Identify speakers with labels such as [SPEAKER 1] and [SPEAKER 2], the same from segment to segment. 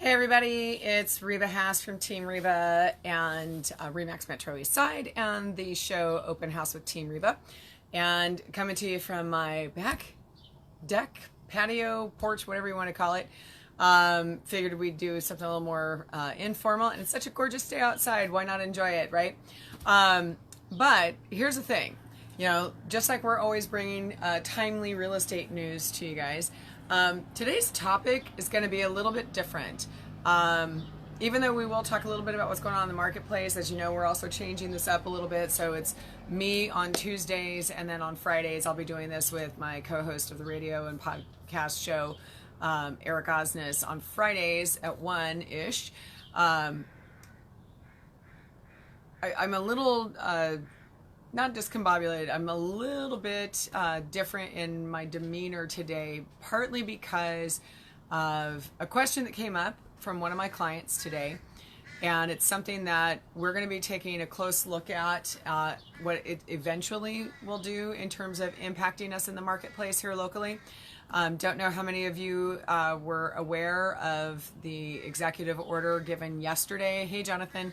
[SPEAKER 1] Hey everybody, it's Reba Haas from Team Reba and Remax Metro East Side and the show Open House with Team Reba. And coming to you from my back deck, patio, porch, whatever you want to call it. Figured we'd do something a little more informal, and it's such a gorgeous day outside. Why not enjoy it, right? But here's the thing, you know, just like we're always bringing timely real estate news to you guys, today's topic is going to be a little bit different. Even though we will talk a little bit about what's going on in the marketplace, as you know, we're also changing this up a little bit. So it's me on Tuesdays, and then on Fridays, I'll be doing this with my co-host of the radio and podcast show, Eric Osnes, on Fridays at 1-ish. I'm a little, not discombobulated, I'm a little bit different in my demeanor today, partly because of a question that came up from one of my clients today. And it's something that we're going to be taking a close look at what it eventually will do in terms of impacting us in the marketplace here locally. Don't know how many of you were aware of the executive order given yesterday, hey Jonathan,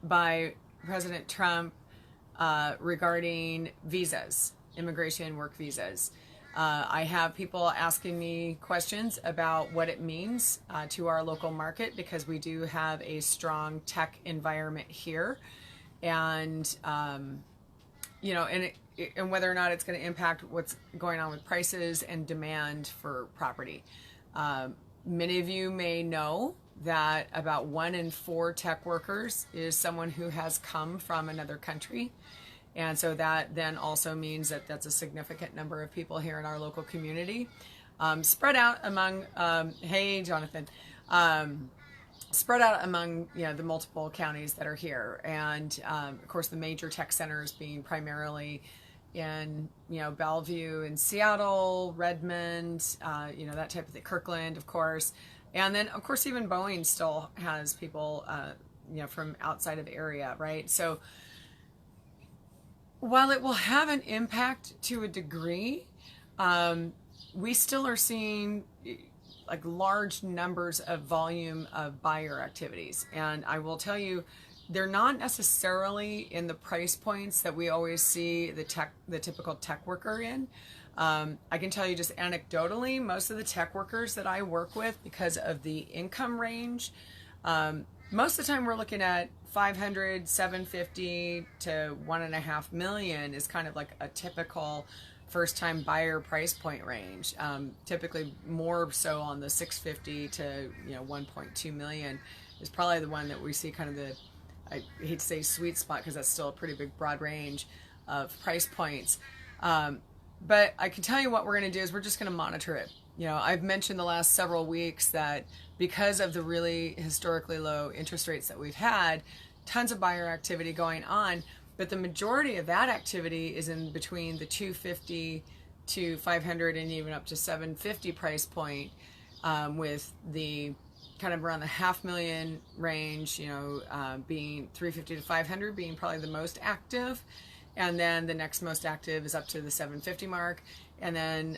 [SPEAKER 1] by President Trump regarding visas, immigration work visas. I have people asking me questions about what it means to our local market, because we do have a strong tech environment here, and you know, and whether or not it's going to impact what's going on with prices and demand for property. Many of you may know that about 1 in 4 tech workers is someone who has come from another country. And so that then also means that that's a significant number of people here in our local community, spread out among, hey Jonathan, spread out among, you know, the multiple counties that are here. And of course the major tech centers being primarily in, you know, Bellevue and Seattle, Redmond, you know, that type of thing, Kirkland, of course. And then of course even Boeing still has people, you know, from outside of the area, right? So while it will have an impact to a degree, we still are seeing like large numbers of volume of buyer activities. And I will tell you, they're not necessarily in the price points that we always see the typical tech worker in. I can tell you just anecdotally, most of the tech workers that I work with, because of the income range, most of the time we're looking at 500, 750 to 1.5 million is kind of like a typical first-time buyer price point range. Typically more so on the 650 to 1.2 million is probably the one that we see kind of the, I hate to say sweet spot, because that's still a pretty big broad range of price points. But I can tell you what we're going to do is we're just going to monitor it. You know, I've mentioned the last several weeks that because of the really historically low interest rates that we've had, tons of buyer activity going on, but the majority of that activity is in between the 250 to 500 and even up to 750 price point, with the kind of around the $500,000 range, you know, being 350 to 500 being probably the most active. And then the next most active is up to the 750 mark. And then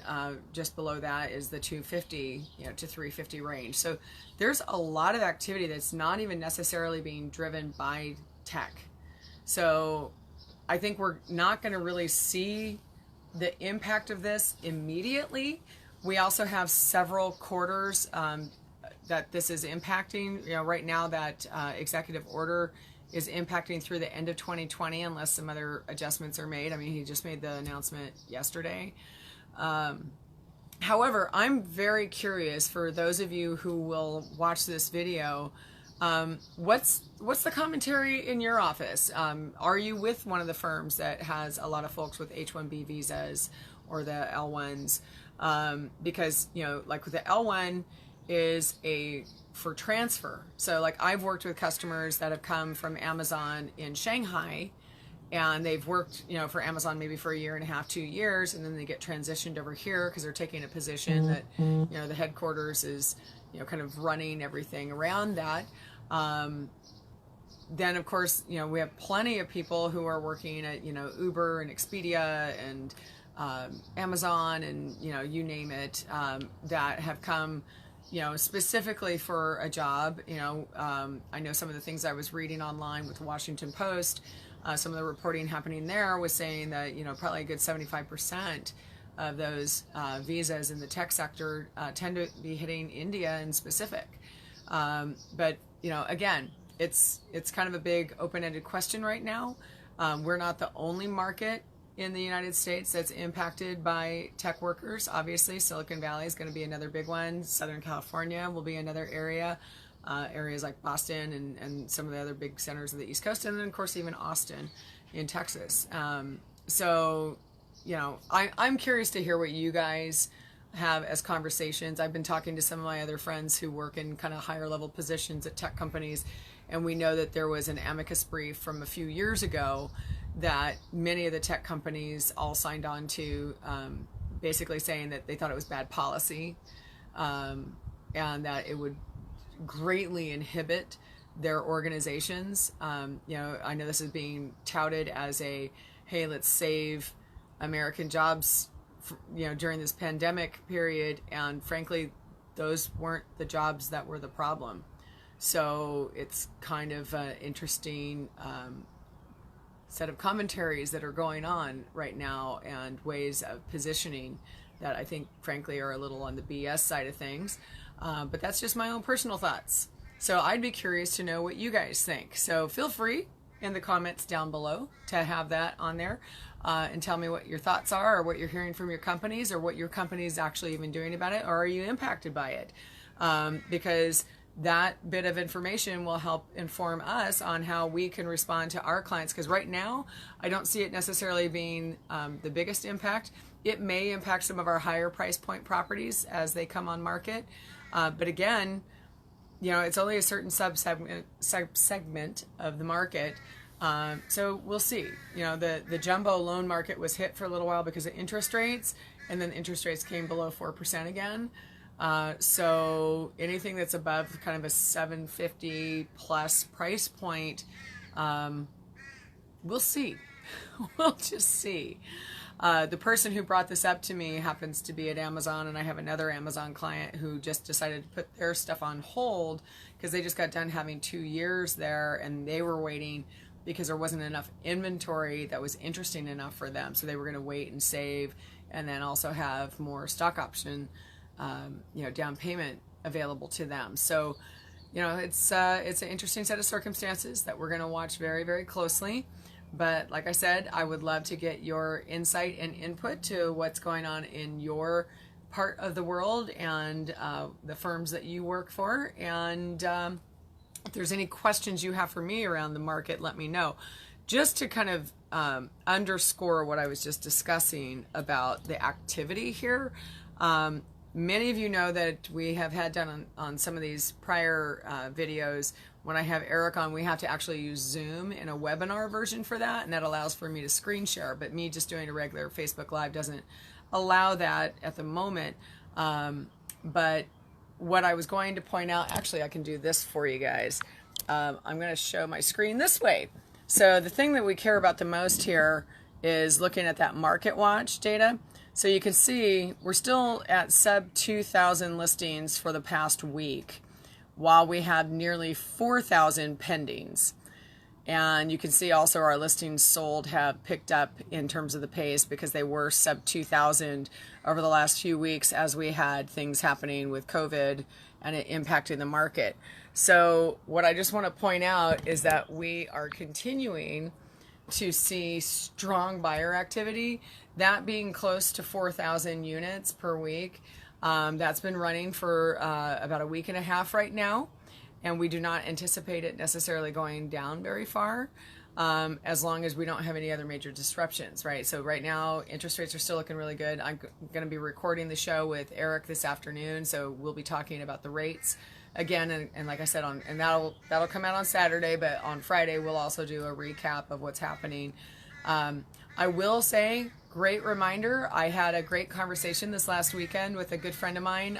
[SPEAKER 1] just below that is the 250, to 350 range. So there's a lot of activity that's not even necessarily being driven by tech. So I think we're not going to really see the impact of this immediately. We also have several quarters that this is impacting. You know, right now that executive order is impacting through the end of 2020 unless some other adjustments are made. I mean, he just made the announcement yesterday. However, I'm very curious, for those of you who will watch this video, what's the commentary in your office? Are you with one of the firms that has a lot of folks with H-1B visas or the L1s? Because, you know, like with the L1 is for transfer. So like I've worked with customers that have come from Amazon in Shanghai, and they've worked, you know, for Amazon maybe for 1.5 years, 2 years, and then they get transitioned over here because they're taking a position that, you know, the headquarters is, you know, kind of running everything around that. Then of course, you know, we have plenty of people who are working at, you know, Uber and Expedia and Amazon and, you know, you name it, that have come specifically for a job, I know some of the things I was reading online with the Washington Post, some of the reporting happening there was saying that, probably a good 75% of those visas in the tech sector tend to be hitting India in specific. But, again, it's kind of a big open-ended question right now. We're not the only market in the United States that's impacted by tech workers. Obviously, Silicon Valley is going to be another big one. Southern California will be another area. Areas like Boston and some of the other big centers of the East Coast. And then, of course, even Austin in Texas. So, I'm curious to hear what you guys have as conversations. I've been talking to some of my other friends who work in kind of higher level positions at tech companies. And we know that there was an amicus brief from a few years ago that many of the tech companies all signed on to, basically saying that they thought it was bad policy, and that it would greatly inhibit their organizations. I know this is being touted as hey, let's save American jobs, during this pandemic period. And frankly, those weren't the jobs that were the problem. So it's kind of an interesting set of commentaries that are going on right now and ways of positioning that I think, frankly, are a little on the BS side of things. But that's just my own personal thoughts. So I'd be curious to know what you guys think. So feel free in the comments down below to have that on there and tell me what your thoughts are, or what you're hearing from your companies, or what your company is actually even doing about it, or are you impacted by it? Because that bit of information will help inform us on how we can respond to our clients. Because right now, I don't see it necessarily being the biggest impact. It may impact some of our higher price point properties as they come on market. But again, it's only a certain subsegment of the market. So we'll see. The jumbo loan market was hit for a little while because of interest rates, and then interest rates came below 4% again. So anything that's above kind of a 750 plus price point, we'll see. We'll just see. The person who brought this up to me happens to be at Amazon, and I have another Amazon client who just decided to put their stuff on hold because they just got done having 2 years there, and they were waiting because there wasn't enough inventory that was interesting enough for them. So they were going to wait and save, and then also have more stock option down payment available to them. So, it's an interesting set of circumstances that we're going to watch very, very closely. But like I said, I would love to get your insight and input to what's going on in your part of the world and the firms that you work for. And if there's any questions you have for me around the market, let me know. Just to kind of underscore what I was just discussing about the activity here. Many of you know that we have had done on some of these prior videos, when I have Eric on, we have to actually use Zoom in a webinar version for that, and that allows for me to screen share, but me just doing a regular Facebook Live doesn't allow that at the moment. But what I was going to point out, actually I can do this for you guys. I'm going to show my screen this way. So the thing that we care about the most here is looking at that market watch data. So you can see we're still at sub 2,000 listings for the past week, while we have nearly 4,000 pendings. And you can see also our listings sold have picked up in terms of the pace because they were sub 2,000 over the last few weeks as we had things happening with COVID and it impacting the market. So what I just want to point out is that we are continuing to see strong buyer activity, that being close to 4,000 units per week. That's been running for about a week and a half right now, and we do not anticipate it necessarily going down very far as long as we don't have any other major disruptions, right? So right now, interest rates are still looking really good. I'm going to be recording the show with Eric this afternoon, so we'll be talking about the rates again, and like I said, and that'll come out on Saturday, but on Friday we'll also do a recap of what's happening. I will say, great reminder, I had a great conversation this last weekend with a good friend of mine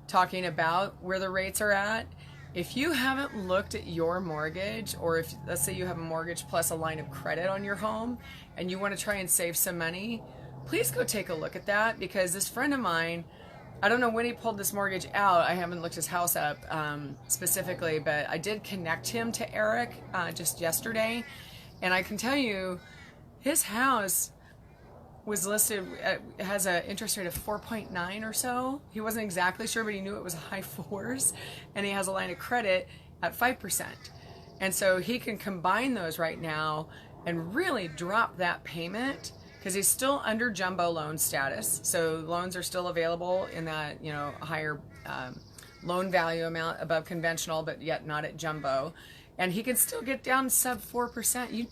[SPEAKER 1] talking about where the rates are at. If you haven't looked at your mortgage, or if, let's say you have a mortgage plus a line of credit on your home and you want to try and save some money, please go take a look at that, because this friend of mine I don't know when he pulled this mortgage out. I haven't looked his house up specifically, but I did connect him to Eric just yesterday. And I can tell you, his house was listed, has an interest rate of 4.9 or so. He wasn't exactly sure, but he knew it was high fours. And he has a line of credit at 5%. And so he can combine those right now and really drop that payment, because he's still under jumbo loan status. So loans are still available in that, higher loan value amount above conventional, but yet not at jumbo. And he can still get down sub 4%.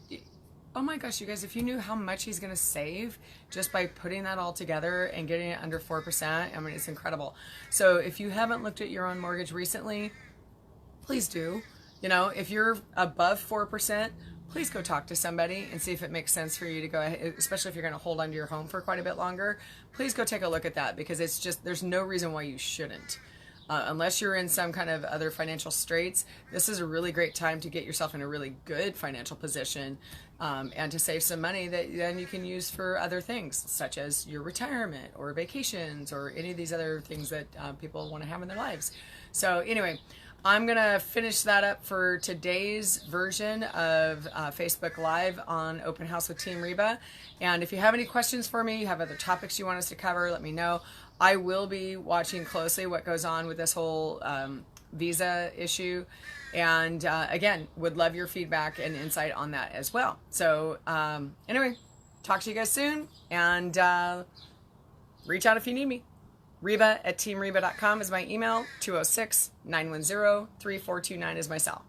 [SPEAKER 1] Oh my gosh, you guys, if you knew how much he's going to save just by putting that all together and getting it under 4%, I mean, it's incredible. So if you haven't looked at your own mortgage recently, please do. If you're above 4%, please go talk to somebody and see if it makes sense for you to go ahead, especially if you're going to hold onto your home for quite a bit longer. Please go take a look at that, because it's just, there's no reason why you shouldn't. Unless you're in some kind of other financial straits, this is a really great time to get yourself in a really good financial position, and to save some money that then you can use for other things, such as your retirement or vacations or any of these other things that people want to have in their lives. So anyway, I'm going to finish that up for today's version of Facebook Live on Open House with Team Reba. And if you have any questions for me, you have other topics you want us to cover, let me know. I will be watching closely what goes on with this whole visa issue. And again, would love your feedback and insight on that as well. So anyway, talk to you guys soon, and reach out if you need me. Reba at teamreba.com is my email. 206-910-3429 is my cell.